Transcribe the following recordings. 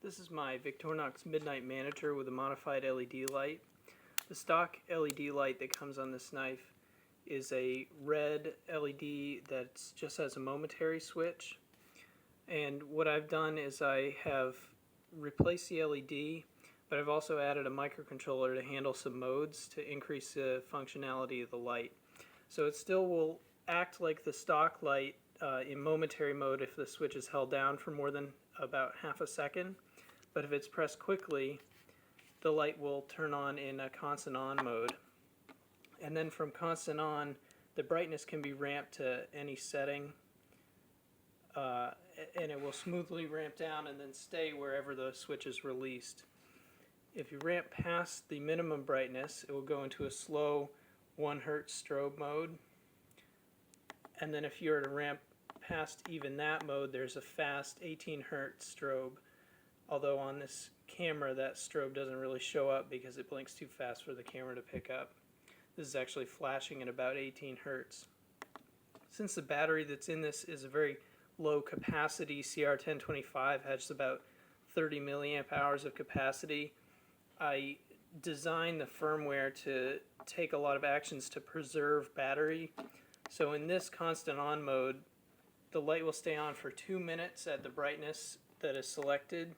This is my Victorinox Midnite Manager with a modified LED light. The stock LED light that comes on this knife is a red LED that just has a momentary switch. And what I've done is I have replaced the LED, but I've also added a microcontroller to handle some modes to increase the functionality of the light. So it still will act like the stock light in momentary mode if the switch is held down for more than about half a second. But if it's pressed quickly, the light will turn on in a constant on mode. And then from constant on, the brightness can be ramped to any setting, and it will smoothly ramp down and then stay wherever the switch is released. If you ramp past the minimum brightness, it will go into a slow 1 Hz strobe mode. And then if you were to ramp past even that mode, there's a fast 18 Hz strobe. Although on this camera that strobe doesn't really show up because it blinks too fast for the camera to pick up. This is actually flashing at about 18 Hz. Since the battery that's in this is a very low capacity CR1025, has about 30 milliamp hours of capacity, I designed the firmware to take a lot of actions to preserve battery. So in this constant on mode, the light will stay on for 2 minutes at the brightness that is selected,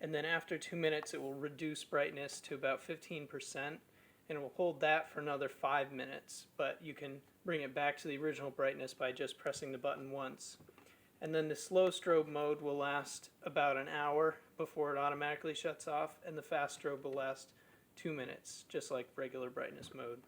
and then after 2 minutes it will reduce brightness to about 15%, and it will hold that for another 5 minutes, but you can bring it back to the original brightness by just pressing the button once. And then the slow strobe mode will last about an hour before it automatically shuts off, and the fast strobe will last 2 minutes, just like regular brightness mode.